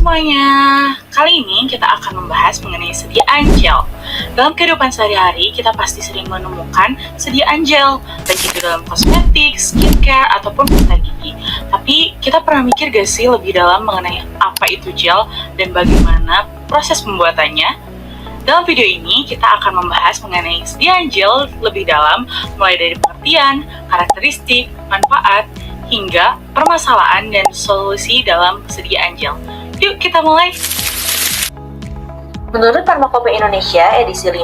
semuanya, kali ini kita akan membahas mengenai sediaan gel. Dalam kehidupan sehari-hari, kita pasti sering menemukan sediaan gel, baik itu dalam kosmetik, skincare, ataupun pasta gigi. Tapi kita pernah mikir gak sih lebih dalam mengenai apa itu gel dan bagaimana proses pembuatannya? Dalam video ini, kita akan membahas mengenai sediaan gel lebih dalam, mulai dari pengertian, karakteristik, manfaat, hingga permasalahan dan solusi dalam kesediaan gel. Yuk kita mulai! Menurut Farmakope Indonesia edisi 5,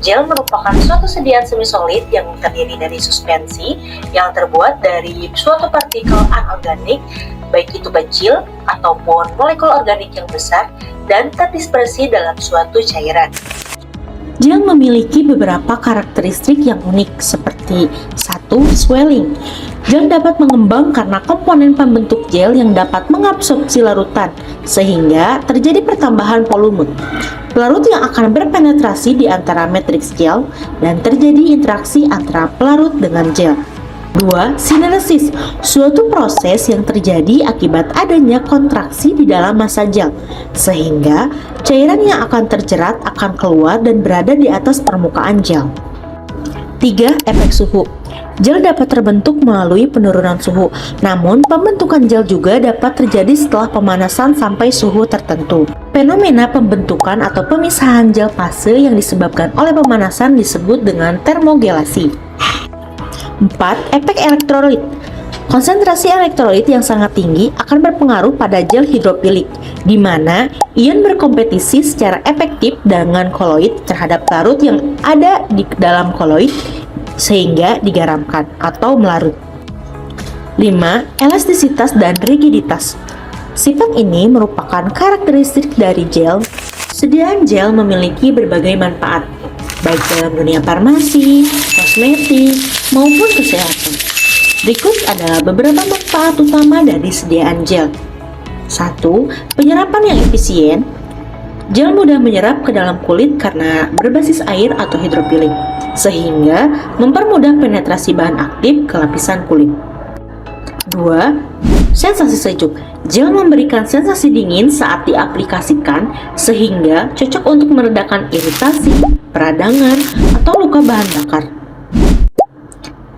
gel merupakan suatu sediaan semi-solid yang terdiri dari suspensi yang terbuat dari suatu partikel anorganik, baik itu kecil ataupun molekul organik yang besar dan terdispersi dalam suatu cairan. Gel memiliki beberapa karakteristik yang unik seperti 1. Swelling. Gel dapat mengembang karena komponen pembentuk gel yang dapat mengabsorpsi larutan sehingga terjadi pertambahan volume. Pelarut yang akan berpenetrasi di antara matriks gel dan terjadi interaksi antara pelarut dengan gel. 2. Sineresis, suatu proses yang terjadi akibat adanya kontraksi di dalam massa gel, sehingga cairan yang akan terjerat akan keluar dan berada di atas permukaan gel. 3. Efek suhu. Gel dapat terbentuk melalui penurunan suhu, namun pembentukan gel juga dapat terjadi setelah pemanasan sampai suhu tertentu. Fenomena pembentukan atau pemisahan gel fase yang disebabkan oleh pemanasan disebut dengan termogelasi. 4. Efek elektrolit. Konsentrasi elektrolit yang sangat tinggi akan berpengaruh pada gel hidrofilik, di mana ion berkompetisi secara efektif dengan koloid terhadap larut yang ada di dalam koloid sehingga digaramkan atau melarut. 5. Elastisitas dan rigiditas. Sifat ini merupakan karakteristik dari gel. Sediaan gel memiliki berbagai manfaat, baik dalam dunia farmasi, kosmetik, maupun kesehatan. Berikut adalah beberapa manfaat utama dari sediaan gel. 1. Penyerapan yang efisien. Gel mudah menyerap ke dalam kulit karena berbasis air atau hidrofilik, sehingga mempermudah penetrasi bahan aktif ke lapisan kulit. 2. Sensasi sejuk. Gel memberikan sensasi dingin saat diaplikasikan sehingga cocok untuk meredakan iritasi, peradangan, atau luka bahan bakar.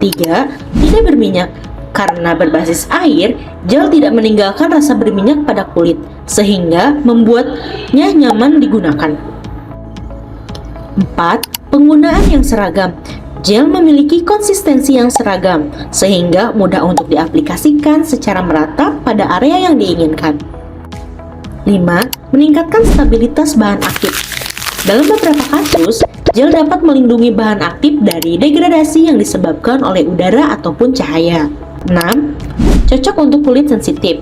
3. Tidak berminyak. Karena berbasis air, gel tidak meninggalkan rasa berminyak pada kulit, sehingga membuatnya nyaman digunakan. 4. Penggunaan yang seragam. Gel memiliki konsistensi yang seragam, sehingga mudah untuk diaplikasikan secara merata pada area yang diinginkan. 5. Meningkatkan stabilitas bahan aktif. Dalam beberapa kasus, gel dapat melindungi bahan aktif dari degradasi yang disebabkan oleh udara ataupun cahaya. 6. Cocok untuk kulit sensitif.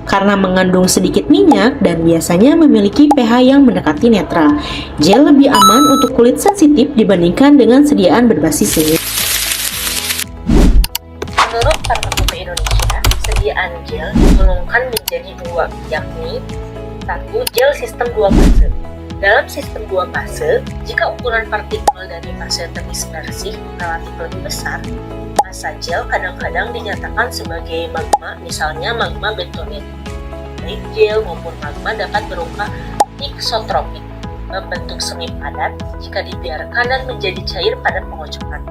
Karena mengandung sedikit minyak dan biasanya memiliki pH yang mendekati netral, gel lebih aman untuk kulit sensitif dibandingkan dengan sediaan berbasis minyak. Menurut Farmakope Indonesia, sediaan gel digolongkan menjadi dua, yakni 1. Gel sistem 2 fase. Dalam sistem 2 fase, jika ukuran partikel dari fase terdispersi relatif lebih besar, massa gel kadang-kadang dinyatakan sebagai magma, misalnya magma bentonit. Baik gel maupun magma dapat berupa isotropik, membentuk semi padat jika dibiarkan dan menjadi cair pada pengocokan.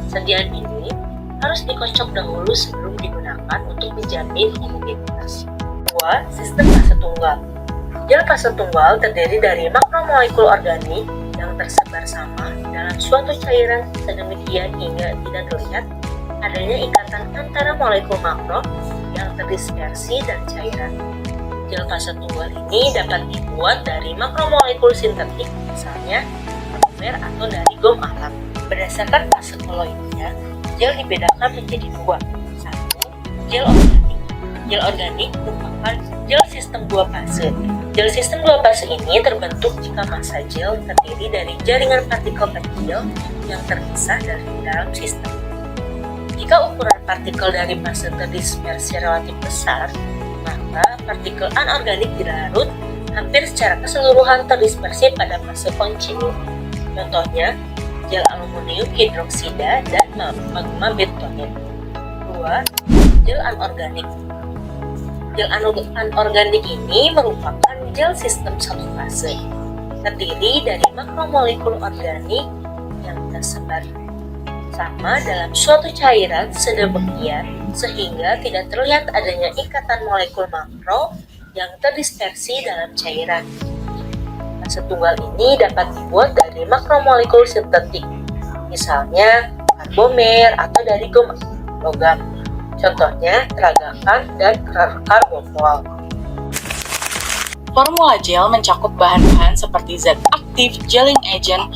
Sediaan ini harus dikocok dahulu sebelum digunakan untuk menjamin homogenitas. 2. Sistem fase tunggal. Gel fase tunggal terdiri dari makromolekul organik yang tersebar sama dalam suatu cairan sedemikian hingga tidak terlihat adanya ikatan antara molekul makro yang terdispersi dan cairan. Gel fase tunggal ini dapat dibuat dari makromolekul sintetik, misalnya polimer atau dari gom alam. Berdasarkan fase koloidnya, gel dibedakan menjadi 2. 1. Gel organik. Gel organik merupakan gel sistem 2 fase. Gel sistem 2 fase ini terbentuk jika massa gel terdiri dari jaringan partikel kecil yang terpisah dari dalam sistem. Jika ukuran partikel dari fase terdispersi relatif besar, maka partikel anorganik dilarut hampir secara keseluruhan terdispersi pada fase kontinum. Contohnya, gel aluminium hidroksida dan magma bentonit. 2. Gel anorganik. Gel anorganik ini merupakan gel sistem satu fase, terdiri dari makromolekul organik yang tersebar sama dalam suatu cairan sedemikian sehingga tidak terlihat adanya ikatan molekul makro yang terdispersi dalam cairan. Fase tunggal ini dapat dibuat dari makromolekul sintetik, misalnya karbomer atau dari logam. Contohnya teragakan dan karbofol. Formula gel mencakup bahan-bahan seperti zat aktif, gelling agent,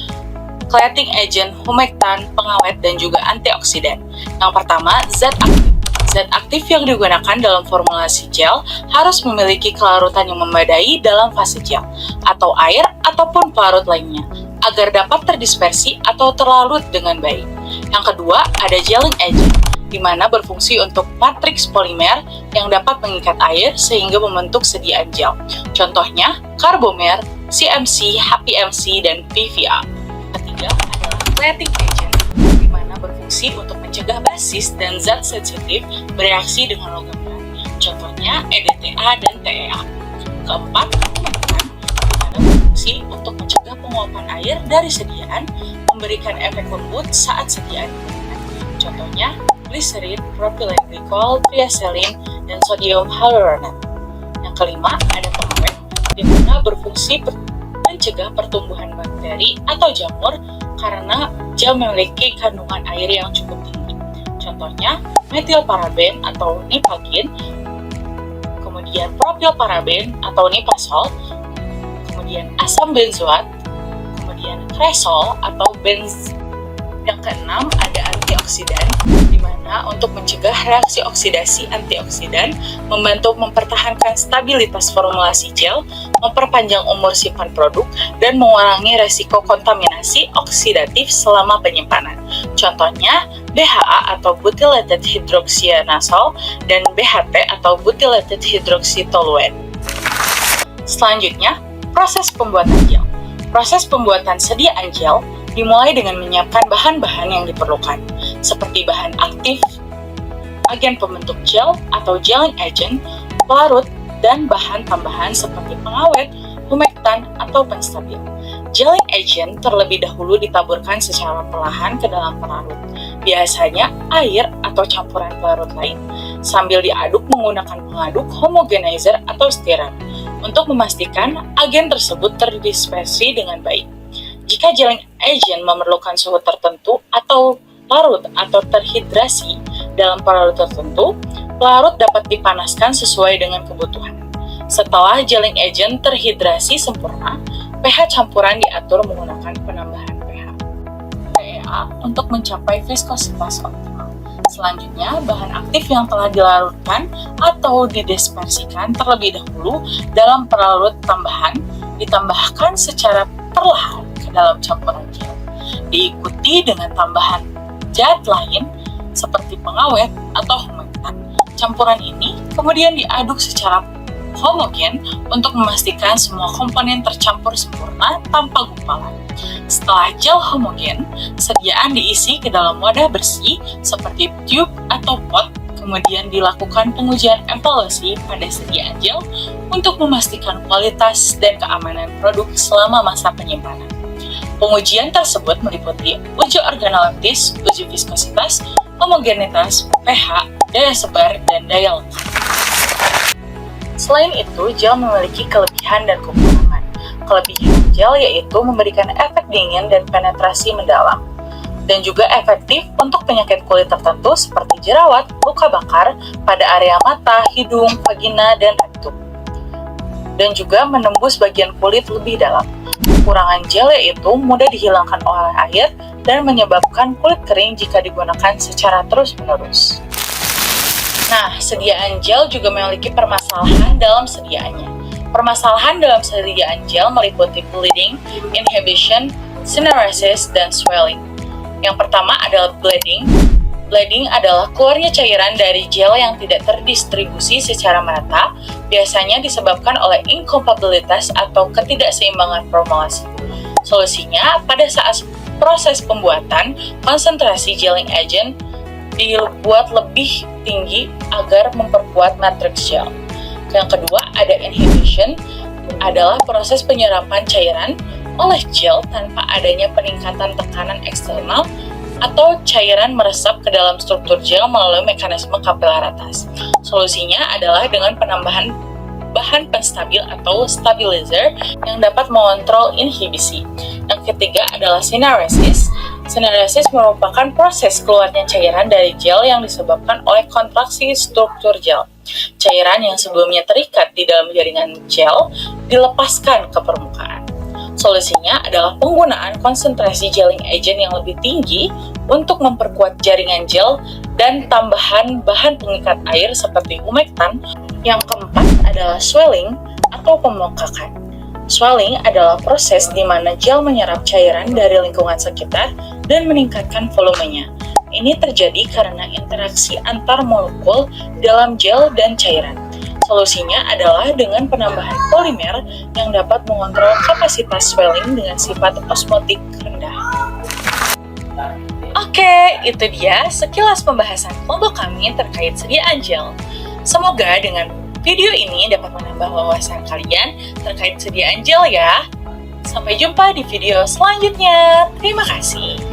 cletting agent, humektan, pengawet, dan juga antioksidan. Yang pertama, zat aktif. Zat aktif yang digunakan dalam formulasi gel harus memiliki kelarutan yang memadai dalam fase gel, atau air ataupun pelarut lainnya, agar dapat terdispersi atau terlarut dengan baik. Yang kedua, ada gelling agent, di mana berfungsi untuk matriks polimer yang dapat mengikat air sehingga membentuk sediaan gel. Contohnya, karbomer, CMC, HPMC, dan PVA. Ketiga adalah cletting agent, di mana berfungsi untuk mencegah basis dan zat sensitif bereaksi dengan logam berat. Contohnya, EDTA dan TEA. Keempat, humektan, di mana berfungsi untuk mencegah penguapan air dari sediaan, memberikan efek lembut saat sediaan digunakan. Contohnya, glycerin, propylene glycol, triaceline, dan sodium hyaluronat. Yang kelima, ada pengawet, di mana berfungsi mencegah pertumbuhan bakteri atau jamur karena gel memiliki kandungan air yang cukup tinggi. Contohnya, metilparaben atau nipagin, kemudian propilparaben atau nipasol, kemudian asam benzoat, kemudian kresol atau benz. Yang keenam, ada antioksidan, di mana untuk mencegah reaksi oksidasi antioksidan, membantu mempertahankan stabilitas formulasi gel, memperpanjang umur simpan produk, dan mengurangi resiko kontaminasi oksidatif selama penyimpanan. Contohnya, BHA atau butylated hydroxyanasol dan BHT atau butylated hydroxytoluene. Selanjutnya, proses pembuatan gel. Proses pembuatan sediaan gel dimulai dengan menyiapkan bahan-bahan yang diperlukan, seperti bahan aktif, agen pembentuk gel atau gelling agent, pelarut, dan bahan tambahan seperti pengawet, humektan, atau penstabil. Gelling agent terlebih dahulu ditaburkan secara perlahan ke dalam pelarut, biasanya air atau campuran pelarut lain, sambil diaduk menggunakan pengaduk homogenizer atau stirrer, untuk memastikan agen tersebut terdispersi dengan baik. Jika gelling agent memerlukan suhu tertentu atau larut atau terhidrasi dalam pelarut tertentu, pelarut dapat dipanaskan sesuai dengan kebutuhan. Setelah gelling agent terhidrasi sempurna, pH campuran diatur menggunakan penambahan pH TEA untuk mencapai viskositas optimal. Selanjutnya, bahan aktif yang telah dilarutkan atau didispersikan terlebih dahulu dalam pelarut tambahan ditambahkan secara perlahan ke dalam campuran gel, diikuti dengan tambahan zat lain seperti pengawet atau humektan. Campuran ini kemudian diaduk secara homogen untuk memastikan semua komponen tercampur sempurna tanpa gumpalan. Setelah gel homogen, sediaan diisi ke dalam wadah bersih seperti tube atau pot, kemudian dilakukan pengujian evaluasi pada sediaan gel untuk memastikan kualitas dan keamanan produk selama masa penyimpanan. Pengujian tersebut meliputi uji organoleptis, uji viskositas, homogenitas, pH, daya sebar, dan daya lentur. Selain itu, gel memiliki kelebihan dan kekurangan. Kelebihan gel yaitu memberikan efek dingin dan penetrasi mendalam, dan juga efektif untuk penyakit kulit tertentu seperti jerawat, luka bakar pada area mata, hidung, vagina, dan rektum, dan juga menembus bagian kulit lebih dalam. Kekurangan gel yaitu mudah dihilangkan oleh air dan menyebabkan kulit kering jika digunakan secara terus-menerus. Nah, sediaan gel juga memiliki permasalahan dalam sediaannya. Permasalahan dalam sediaan gel meliputi bleeding, inhibition, syneresis, dan swelling. Yang pertama adalah bleeding. Bleeding adalah keluarnya cairan dari gel yang tidak terdistribusi secara merata, biasanya disebabkan oleh inkompatibilitas atau ketidakseimbangan formulasi. Solusinya, pada saat proses pembuatan, konsentrasi gelling agent dibuat lebih tinggi agar memperkuat matriks gel. Yang kedua, ada inhibition, adalah proses penyerapan cairan oleh gel tanpa adanya peningkatan tekanan eksternal atau cairan meresap ke dalam struktur gel melalui mekanisme kapiler atas. Solusinya adalah dengan penambahan bahan penstabil atau stabilizer yang dapat mengontrol inhibisi. Yang ketiga adalah syneresis. Syneresis merupakan proses keluarnya cairan dari gel yang disebabkan oleh kontraksi struktur gel. Cairan yang sebelumnya terikat di dalam jaringan gel dilepaskan ke permukaan. Solusinya adalah penggunaan konsentrasi gelling agent yang lebih tinggi untuk memperkuat jaringan gel dan tambahan bahan pengikat air seperti humektan. Yang keempat adalah swelling atau pemokakan. Swelling adalah proses di mana gel menyerap cairan dari lingkungan sekitar dan meningkatkan volumenya. Ini terjadi karena interaksi antar molekul dalam gel dan cairan. Solusinya adalah dengan penambahan polimer yang dapat mengontrol kapasitas swelling dengan sifat osmotik rendah. Oke, itu dia sekilas pembahasan kelompok kami terkait sediaan gel. Semoga dengan video ini dapat menambah wawasan kalian terkait sediaan gel ya. Sampai jumpa di video selanjutnya. Terima kasih.